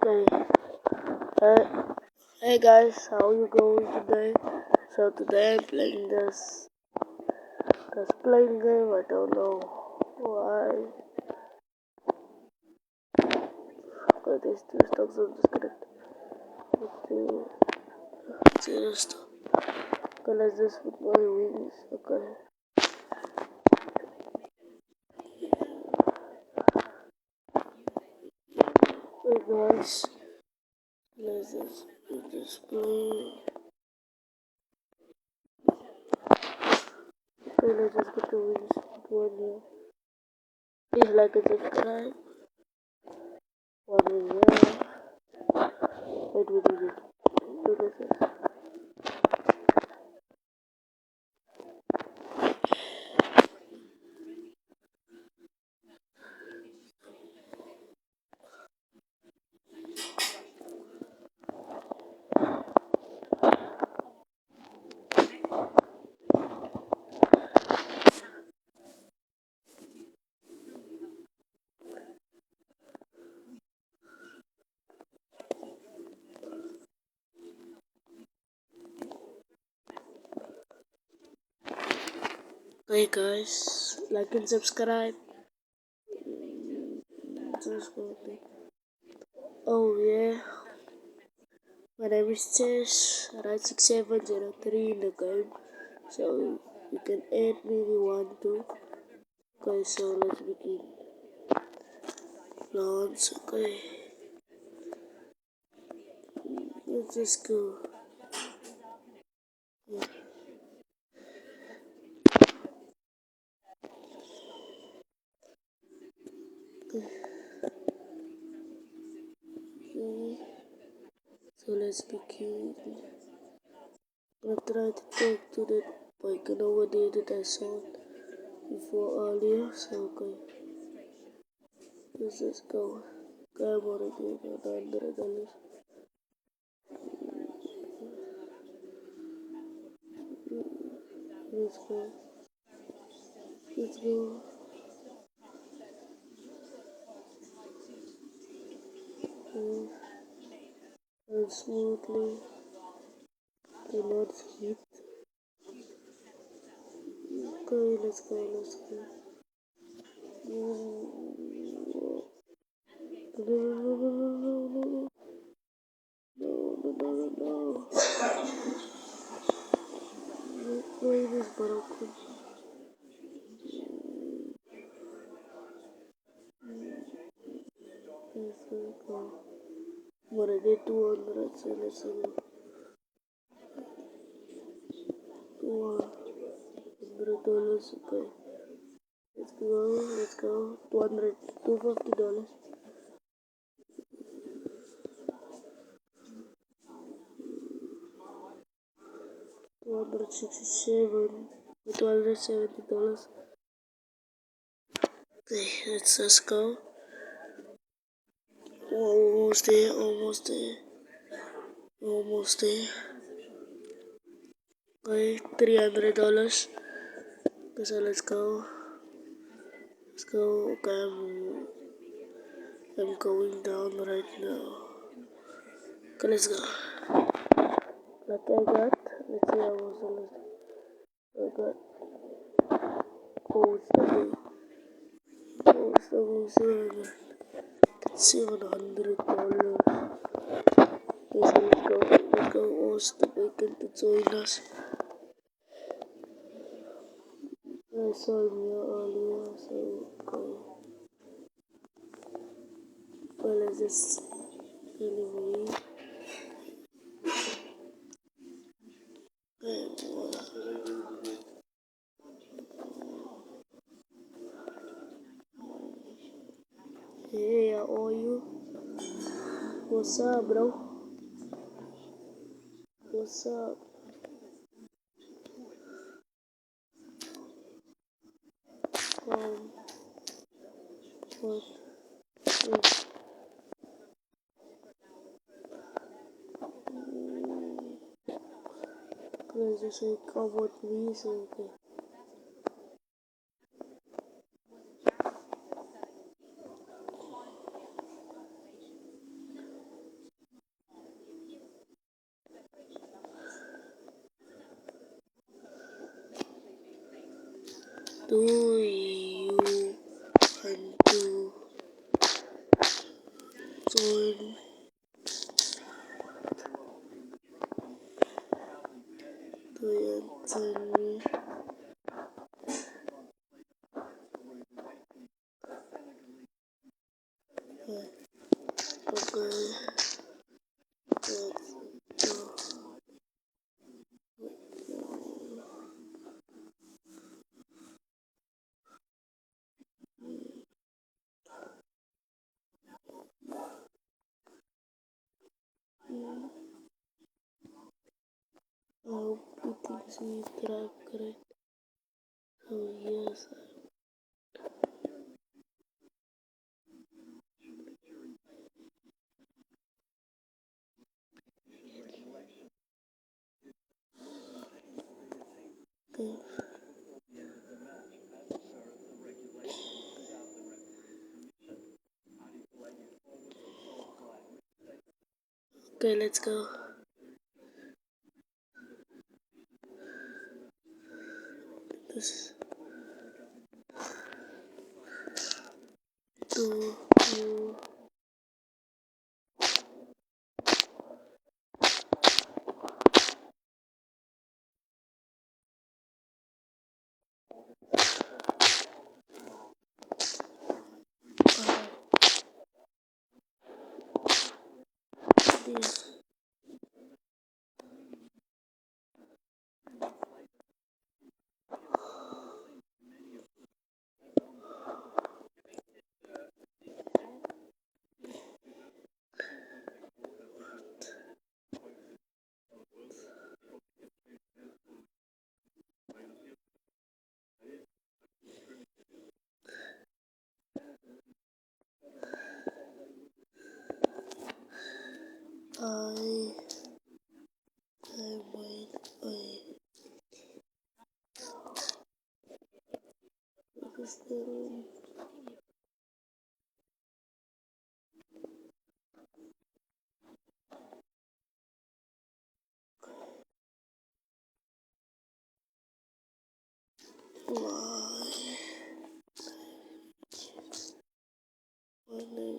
Okay. Hey, hey guys, how you going today? So today I'm playing this playing game. I don't know why. Okay, these two stocks are disconnected. Zero stock. Okay, let's just put my wings. Okay. Hey guys, let's just play. Okay, let's just get the wings. Put one here. Please like and subscribe. One wing here. Wait. Look at this. Hey guys, like and subscribe. Oh yeah, my name is Chess, right 6703 in the game. So you can add me if you want to. Okay, so let's begin. Launch, okay. Let's just go. Yeah. Okay. So let's begin. I'm gonna try to talk to that bike over there that I saw before earlier. So okay, let's just go. Okay, I'm already $100. Let's go. Let's go. And smoothly cannot hit. Okay, let's go. No. Plane is broken. Let's go. What I did 200, so let's go. $100, okay. Let's go. 200, $250. 267, $270. Okay, let's just go. Almost there. Okay, $300. Okay, so let's go. Okay, I'm going down right now. Okay, let's go. Like I got, let's see how much I got. Oh, it's the $700. Let's go ask the bacon to join us. I saw him here earlier, so okay. Well, let's just anyway. Hey, how are you? What's up, bro? What's up? What? Yes. Let's just say come with me, so okay. you want to join me? Okay, let's go. I hope you think we track correct. So yes. Okay. Okay, let's go. This to you. This. I might understand why when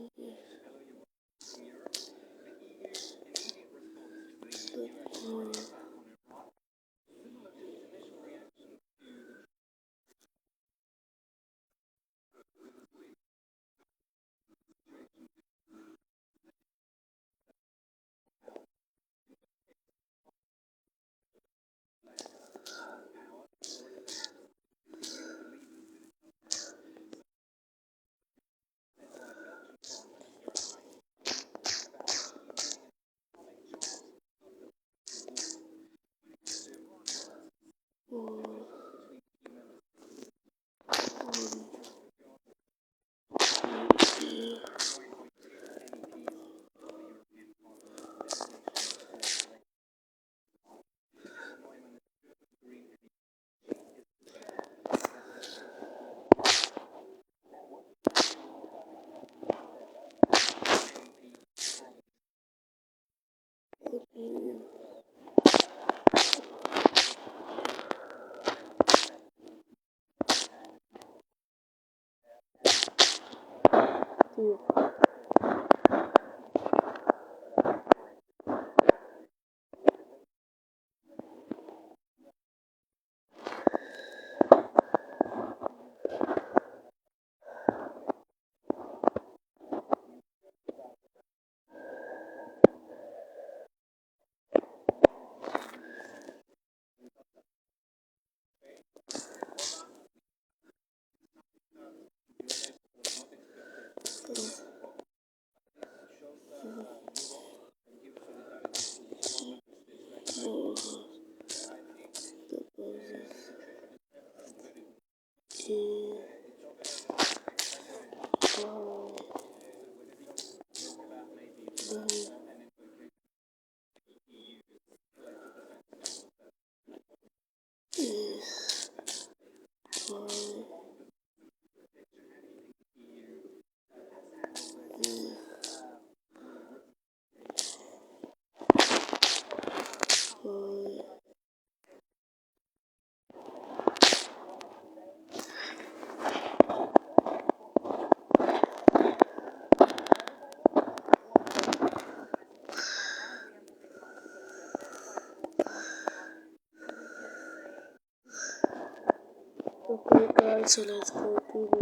Okay guys, so let's go to the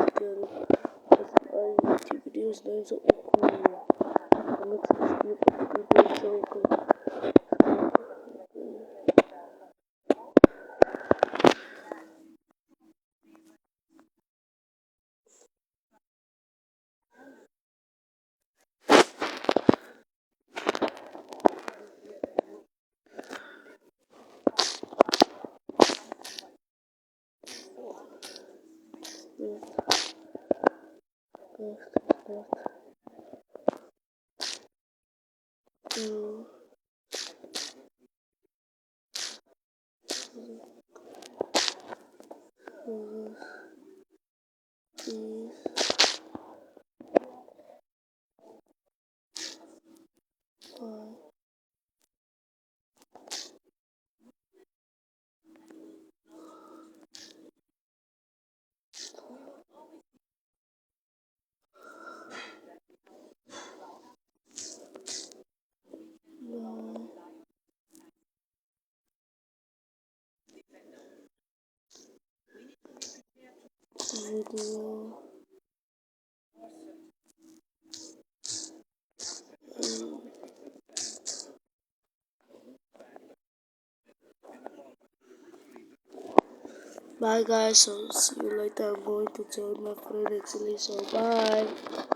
YouTube videos names are cool. I'm not supposed to be videos so good. Video. Bye guys, so see you later. I'm going to join my friend actually, so bye.